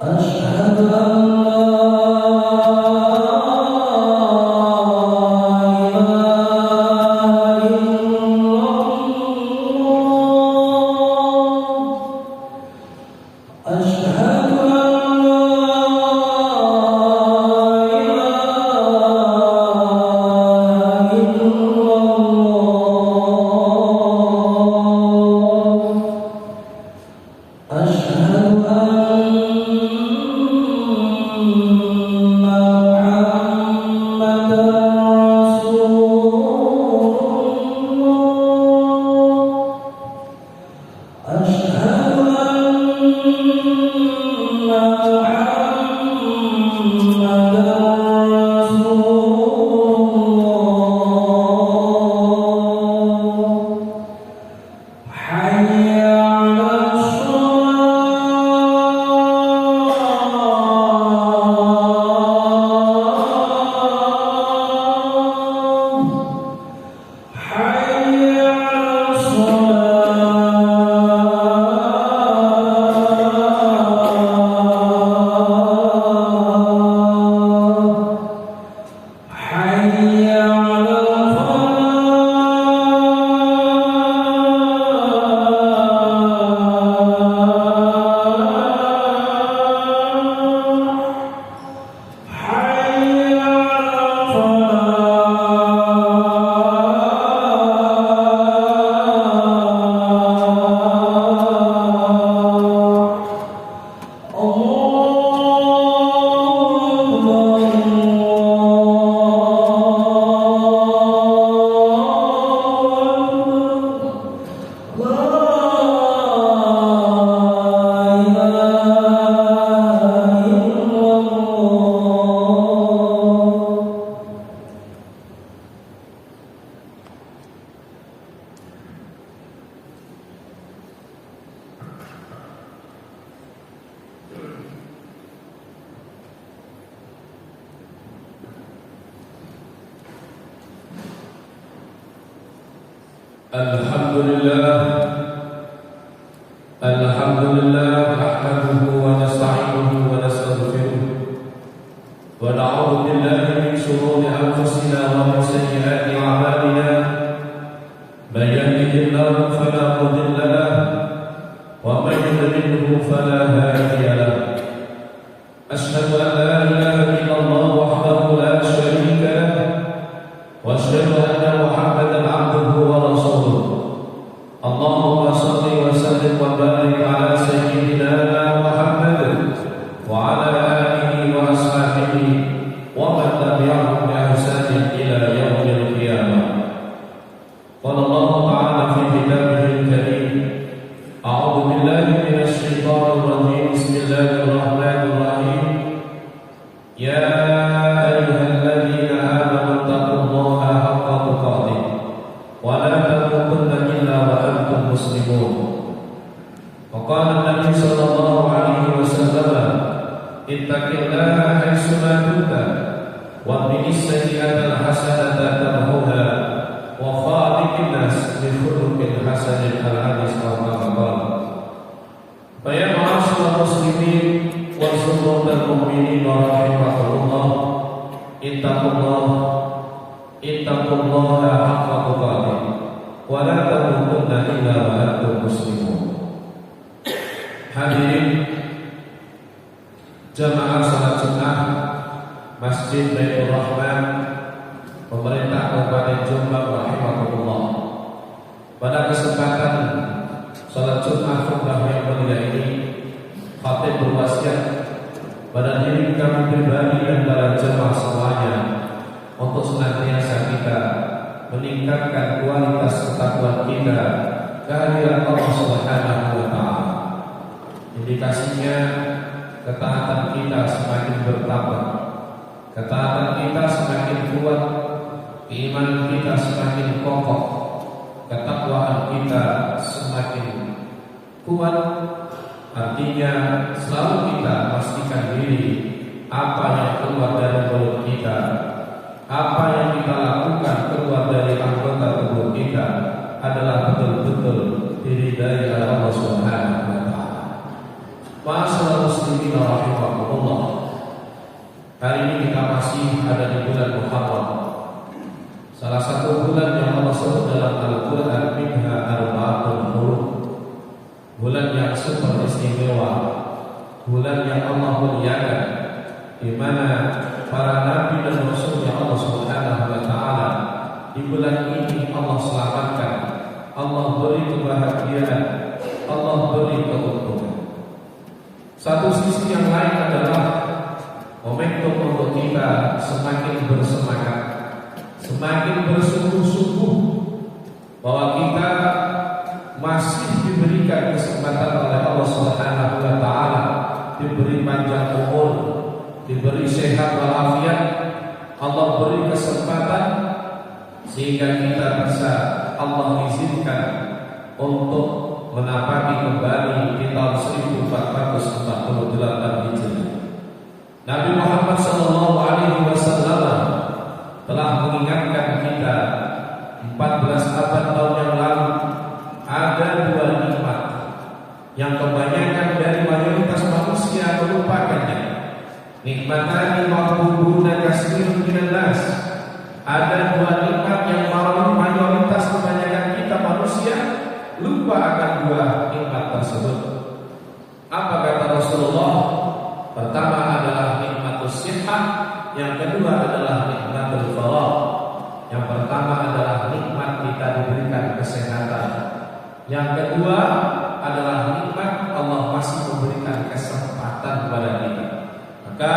أشهد أن لا Alhamdulillah nahmaduhu wa nasta'inuhu wa nastaghfiruh wa na'udzu billahi min shururi anfusina wa min sayyiati a'malina may yahdihillahu fala mudilla lahu wa may yudlilhu fala hadiya lahu ashhadu an la ilaha illallah wahdahu la sharika lahu wa ashhadu anna Muhammadan 'abduhu wa rasuluh. Allahumma salli wa sallim wa barik ala sayyidina Muhammad wa ala alihi wa ashabihi wa man tabi'ahum bi ihsanin ila yaumil qiyamah. Qala Allah ta'ala fi kitabihil karim, a'udzu billahi minasy syaithanir rajim. Bismillahirrahmanirrahim. Ya ayyuhalladzina amanu taqullaha haqqa tuqatih wa la tamutunna illa wa antum muslimun. Wa qala an-nabi sallallahu alaihi wasallam, ittaqillaha haitsu ma kunta wa bi'is sayyi'atal hasanata tamhuha wa khaliqin nas bi khuluqin hasanin. Al-hadis al-maqal. Fa ya ma'asyiral muslimin wa shuhudal mu'minin rahimakumullah, ittaqullaha haqqa tuqatih wa la tamutunna illa wa antum muslimun. Hadirin jamaah salat Jumat Masjid Baitur Rahman, pemerintah Kabupaten Jombang rahimakumullah. Pada kesempatan salat Jumat khutbah yang mulia ini, khatib berwasiat pada diri kami pribadi dan para jemaah semuanya untuk senantiasa kita meningkatkan kualitas ketakwaan kita kehadiran Allah Subhanahu wa taala. Indikasinya ketaatan kita semakin bertambah, ketaatan kita semakin kuat, keimanan kita semakin kokoh, ketakwaan kita semakin kuat. Artinya selalu kita pastikan diri apa yang keluar dari mulut kita, apa yang kita lakukan keluar dari anggota tubuh kita adalah betul-betul diridai oleh Allah Subhanahu wa taala. Ma'asyiral muslimin rahimakumullah. Hari ini kita masih ada di bulan Muharram, salah satu bulan yang Allah sebut dalam Al-Qur'an minha arba'atul hurum, bulan yang super istimewa, bulan yang Allah muliakan, di mana para nabi dan rasul yang Allah Subhanahu wa taala di bulan ini Allah selamatkan, Allah beri kebahagiaan, Allah beri keuntungan. Satu sisi yang lain adalah momentum untuk kita semakin bersemangat, semakin bersungguh-sungguh bahwa kita masih diberikan kesempatan oleh Allah Subhanahu wa taala, diberi panjang umur, diberi sehat walafiat, Allah beri kesempatan sehingga kita bisa Allah izinkan untuk menapaki kembali di tahun 1448 Hijriah. Nabi Muhammad sallallahu alaihi wasallam telah mengingatkan kita 14 abad tahun yang lalu ada dua nikmat yang kebanyakan dari mayoritas manusia melupakannya. Nikmatani maqbuluna katsirun minan nas. Ada dua nikmat yang mayoritas kebanyakan kita manusia lupa akan dua nikmat tersebut. Apa kata Rasulullah? Pertama adalah nikmatus sihah, yang kedua adalah nikmatul faragh. Yang pertama adalah nikmat kita diberikan kesehatan. Yang kedua adalah nikmat Allah masih memberikan kesempatan kepada kita. Maka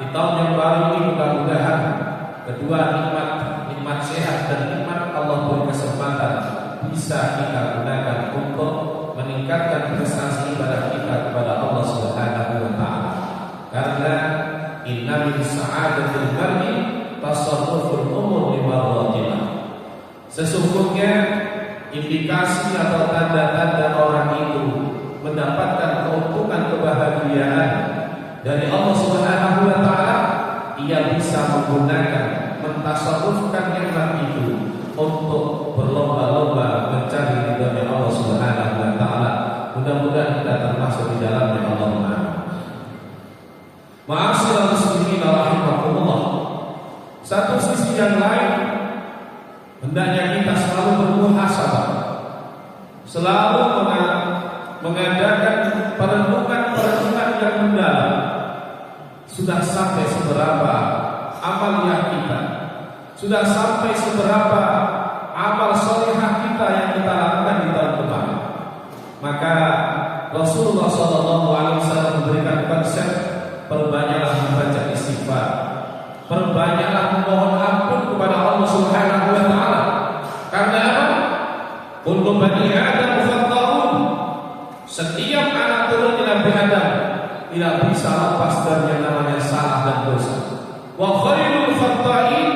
di tahun yang baru ini mudah-mudahan kedua nikmat sehat dan nikmat Allah beri kesempatan bisa kita gunakan untuk meningkatkan prestasi ibadah kita kepada Allah Subhanahu wa taala. Karena inna min sa'adatil mar'i tasarruful umur li mardatillah. Sesungguhnya indikasi atau tanda-tanda orang itu mendapatkan keuntungan kebahagiaan dari Allah Subhanahu wa taala, ia bisa menggunakan mentasarrufkan nikmat itu untuk berlomba-lomba mencari ridhonya Allah Subhanahu wa taala. Mudah-mudahan kita termasuk di dalamnya. Allahumma amin. Ma'asyiral muslimin rahimakumullah. Satu sisi yang lain, hendaknya kita selalu bermuhasabah, selalu mengadakan perenungan yang mendalam. Sudah sampai seberapa amaliyah kita? Sudah sampai seberapa amal solehah kita yang kita lakukan di tahun kemarin? Maka Rasulullah SAW memberikan konsep, perbanyaklah membaca istighfar, perbanyaklah memohon ampun kepada Allah Subhanahu wa taala. Karena apa? Kullu bani Adam khata'un. Setiap anak turun Nabi Adam tidak bisa lepas dari yang namanya salah dan dosa. Wa khairul khata'in,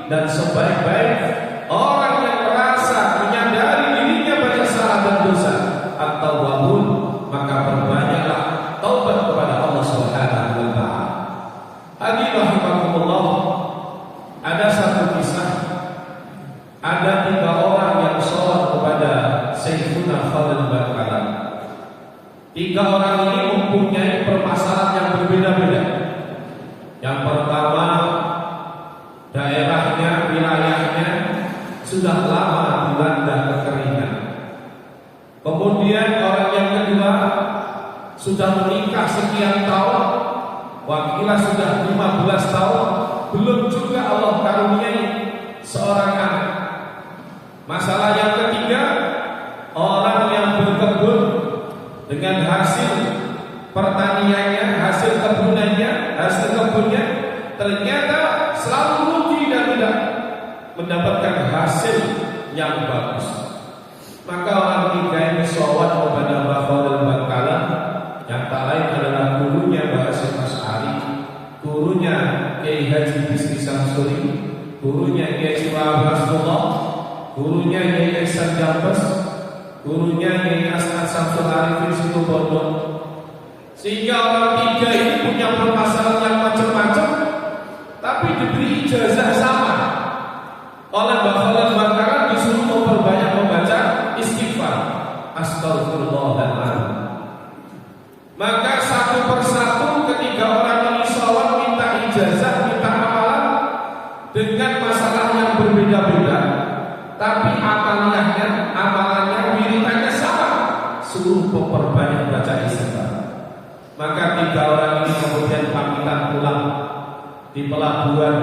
dan sebaik-baik orang yang merasa menyadari dirinya banyak salah dan dosa atau wabun, maka perbanyaklah taubat kepada Allah Subhanahu wa taala. Rahimahumullah, ada satu kisah, ada 3 orang yang sholat kepada Sayyidina Khalil Bakalan. 3 orang ini mempunyai permasalahan yang berbeda-beda. Yang pertama, daerahnya, wilayahnya sudah lama dilanda kekeringan. Kemudian orang yang kedua sudah menikah sekian tahun, wakilah sudah 15 tahun, belum juga Allah karuniai seorang anak. Masalah yang ketiga, orang yang berkebun dengan hasil pertaniannya, hasil kebunnya ternyata selalu rugi dan tidak mendapatkan hasil yang bagus. Maka orang 3 ini sholat kepada Mbah Khalil Bakalan, yang tak lain adalah gurunya Mbah Hasyim Asy'ari, gurunya Kiai Haji Bisri Samsuri, gurunya Kiai Wahab Hasbullah, gurunya Kiai Ihsan Jambes, gurunya Kiai As'ad Samsul Arifin Situbondo. Sehingga orang 3 ini punya permasalahan yang macam-macam, tapi diberi ijazah sama. Oleh Mbah Khalil Bakalan disuruh memperbanyak membaca istighfar, astagfirullahaladzim. Maka satu persatu ketiga orang ini sholat minta ijazah, minta amalan dengan masalah yang berbeda-beda, tapi amalannya wiridannya sama, suruh memperbanyak baca istighfar. Maka 3 orang ini kemudian pamitan pulang di pelabuhan,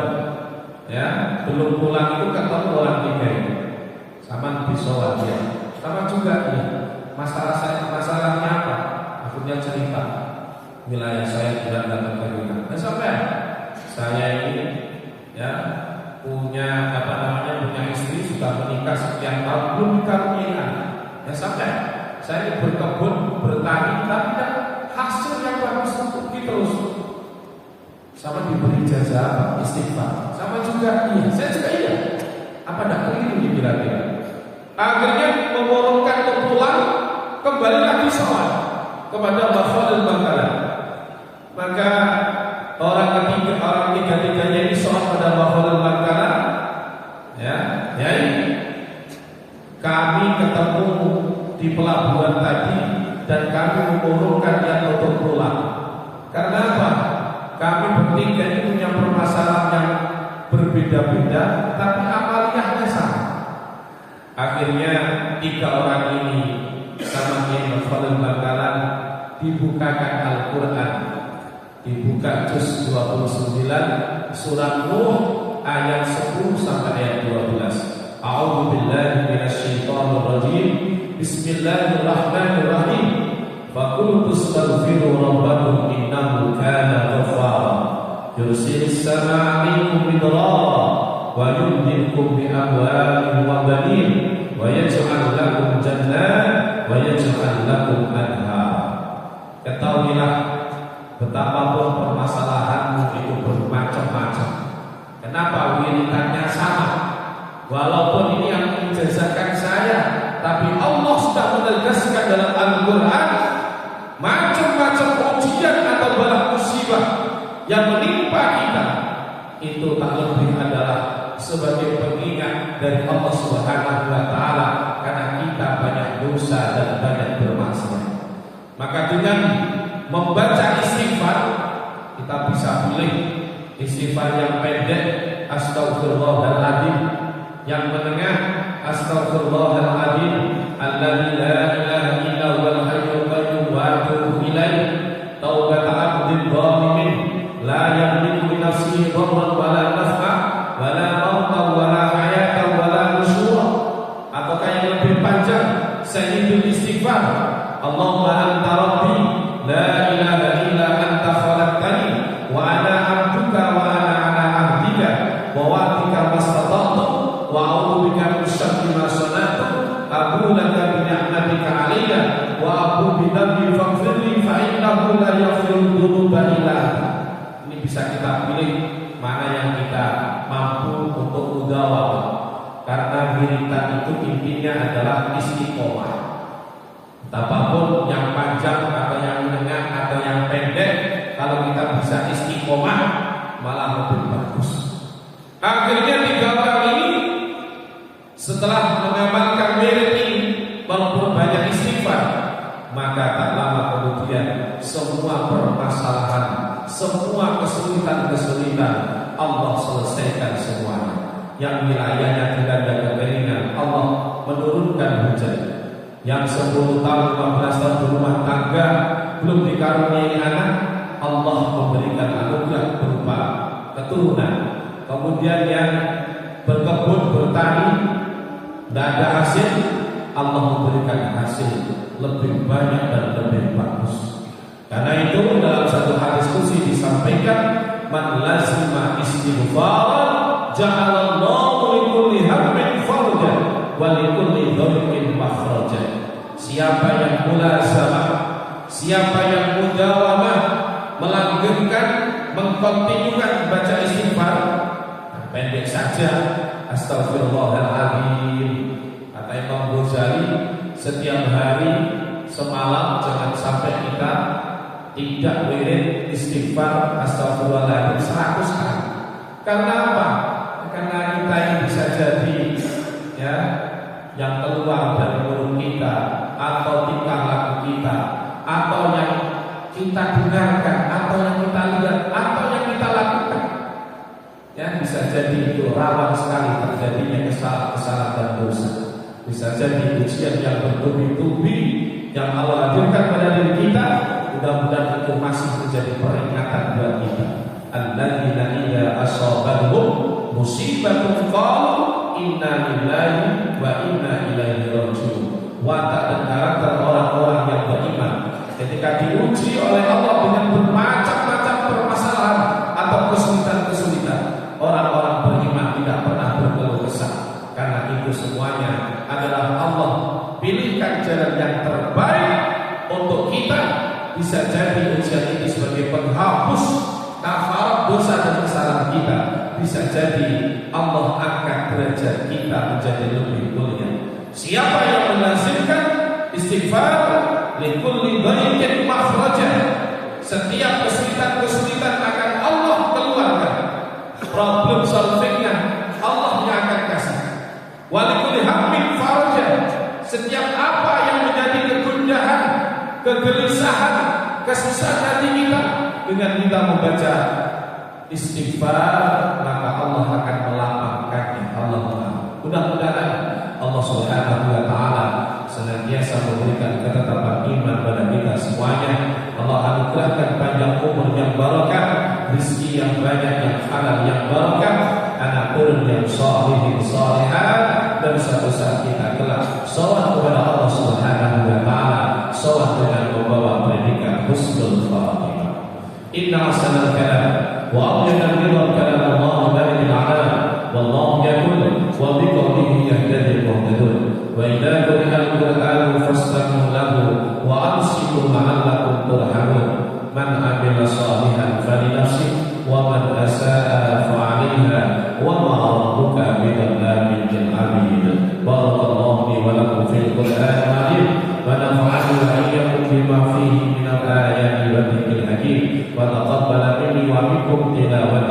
ya, belum pulang itu ketemu orang 3 ini. Sama di sholat ya, sama juga ya. Masalahnya apa? Akhirnya cerita, wilayah saya tidak ada kekeringan. Dan sampai saya ini, ya, punya istri sudah menikah sekian tahun belum dikaruniai anak. Ya sampai saya berkebun, bertani, tapi tidak hasil yang bagus untuk terus. Sama diberi ijazah istighfar, sama juga iya, saya juga iya. Apa tidak keliru kira-kira? Akhirnya memurungkan untuk pulang, kembali lagi sholat kepada Mbah Khalil Bakalan. Maka orang ketiga-tiganya ini sholat pada Mbah Khalil Bakalan. Ya, kami ketemu di pelabuhan tadi dan kami memurungkan yang untuk pulang. Karena apa? Kami bertiga ini punya permasalahan yang berbeda-beda, tapi amaliyahnya sama. Akhirnya 3 orang ini sama Kiai Khalil Bakalan dibukakan Al-Quran, dibuka juz 29 surat Nuh ayat 10 sampai ayat 12. A'udzu billahi minasyaitonir rajim. Bismillahirrahmanirrahim. Faqul tastaghfiru rabbakum innahu kana ghaffara yursilis samaa'a 'alaikum midrara wa yumdidkum bi amwalin wa banin wa yaj'al lakum jannat wa yaj'al lakum anhar. Ketahuilah betapapun permasalahanmu itu bermacam-macam. Kenapa wiridannya sama? Walaupun ini yang menjazahkan saya, tapi Allah sudah menegaskan dalam Al-Quran, macam-macam ujian atau bala musibah yang menimpa kita itu tak lebih adalah sebagai pengingat dari Allah Subhanahu wa taala karena kita banyak dosa dan banyak bermaksiat. Maka dengan membaca istighfar kita bisa pilih istighfar yang pendek, astaghfirullahaladzim, yang menengah, astaghfirullahaladzim alladzi la ilaha illa huwal hayyul qayyum wa atubu ilaih, taubat 'abdin dhalimin la yamliku li nafsihi dharran wa la naf'a wa la mauta wa la hayata wa la nusyura. Ataukah yang lebih panjang, sayyidul istighfar, Allahumma anta rabbi la ilaha illa anta khalaqtani wa ana 'abduka wa ana 'ala 'ahdika wa wa'dika mastata'tu wa a'udzu bika min syarri ma sana'tu abu laka bi ni'matika 'alayya wa abu bi dhanbi faghfirli fa innahu la yaghfiru dzunuba illa anta. Ini bisa kita pilih mana yang kita mampu untuk mudawamah, karena wiridan itu intinya adalah istiqomah. Apapun yang panjang atau yang menengah atau yang pendek, kalau kita bisa istiqomah malah lebih bagus. Akhirnya 3 orang ini setelah mengamalkan wirid ini, memperbanyak istighfar, maka tak lama kemudian semua permasalahan, semua kesulitan-kesulitan Allah selesaikan semuanya. Yang wilayahnya tidak ada kekeringan, Allah menurunkan hujan. Yang 10 tahun, 15 tahun berumah tangga belum dikaruniai anak, Allah memberikan anugerah berupa keturunan. Kemudian yang berkebun, bertani, tidak ada hasil, Allah memberikan hasil lebih banyak dan lebih bagus. Karena itu dalam satu hadis qudsi disampaikan, man lazima istighfaran ja'alallahu likulli hammin farjan wa likulli dhaiqin makhrajan. Siapa yang mulazamah, siapa yang mudawamah, melanggengkan, mengkontinukan baca istighfar, pendek saja astaghfirullahaladzim, kata Imam Ghazali, setiap hari semalam jangan sampai kita tidak wirid istighfar astaghfirullahaladzim 100 kali. Karena apa? Karena kita yang bisa jadi ya, yang keluar dari mulut kita atau tingkah laku kita atau yang kita dengarkan atau yang kita lihat atau yang kita lakukan, ya bisa jadi itu rawan sekali terjadinya kesalahan dan dosa. Bisa jadi ujian yang bertubi-tubi yang Allah hadirkan pada diri kita, mudah-mudahan itu masih menjadi peringatan buat kita. Alladzina idza asabahum musibatun qalu inna lillahi wa inna ilaihi raji'un. Watak dan karakter orang-orang yang beriman ketika diuji oleh Allah dengan bermacam-macam permasalahan atau kesulitan-kesulitan, orang-orang beriman tidak pernah berkeluh kesah, karena itu semuanya adalah Allah pilihkan jalan yang terbaik untuk kita. Bisa jadi ujian ini sebagai penghapus kafarat dosa dan kesalahan kita. Bisa jadi Allah angkat derajat kita menjadi lebih mulia. Siapa yang melazimkan istighfar, likulli dhaiqin makhrajan, setiap kesulitan-kesulitan akan Allah keluarkan. Problem solvingnya Allah yang akan kasih. Walikulli hammin farajan, setiap apa yang menjadi kegundahan, kegelisahan, kesusahan hati kita, dengan kita membaca istighfar, maka Allah akan melapangkannya. Mudah-mudahan Allah Subhanahu wa taala senantiasa memberikan ketetapan iman pada kita semuanya. Allah anugerahkan panjang umur yang barokah, rezeki yang banyak yang halal yang barokah, anak turun yang salihin salihat, dan suatu saat kita kelak sowan kepada Allah Subhanahu wa taala, sowan dengan membawa predikat husnul khatimah. Inna ahsanal kalam wa abyadal ridha kalam Allah baligh al-alam wallahu yaqul wa biqawlihi yahtadi al-muhtadun wa idza quri'a al-qur'anu fastami'u lahu wa ansitu la'allakum turhamun. Man 'amila shalihan falinafsihi wa man asaa fa'alaiha wa ma rabbuka bidhallamin lil 'abid. Barakallahu li wa lakum fil qur'anil 'azim wa nafa'ani wa iyyakum bima fihi minal ayati wa dzikril hakim wa taqabbala minni wa minkum tilawatan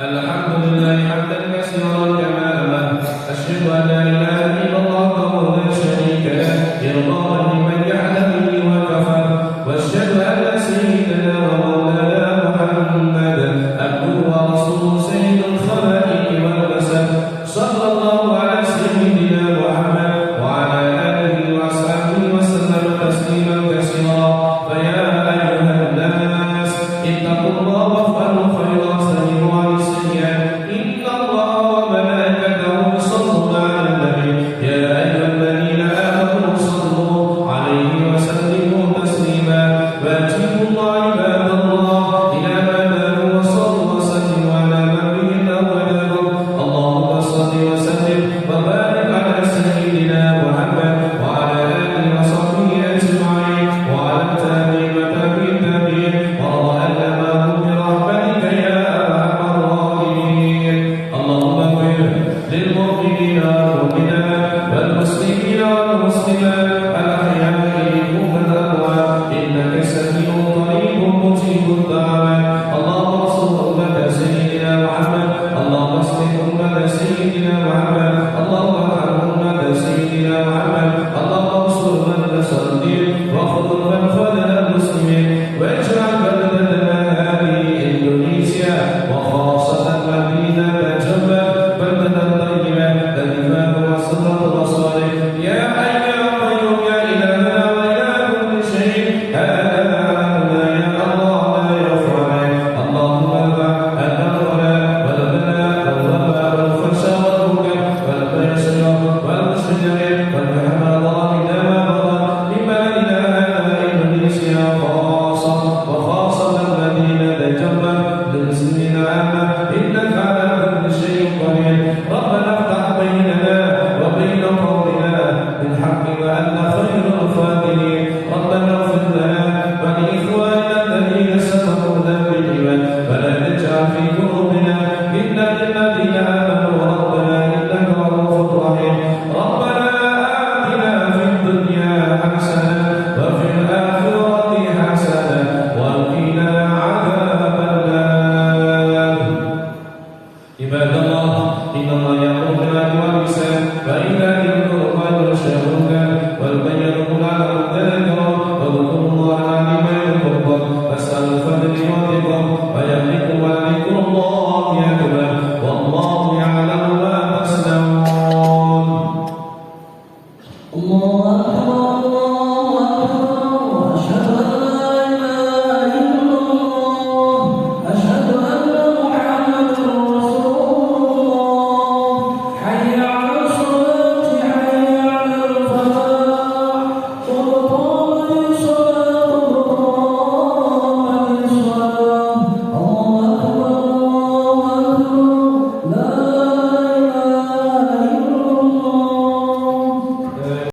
Alhamdulillah hamdan katsiran kama amara. Asyhadu an la ilaha illallah wahdahu la syarika lah, irdadan liman ja'ala bihi wa kafar. Wa asyhadu anna sayyidana wa maulana Muhammadan abduhu wa rasuluhu sayyidul khalaiqi wal bashar. Sallallahu ala sayyidina Muhammad wa ala alihi wa sahbihi wa sallam tasliman katsiran. Fa ya ayyuhan nas ittaqullaha waf'alu khairan. والبين كل شهودا والبين كل عدد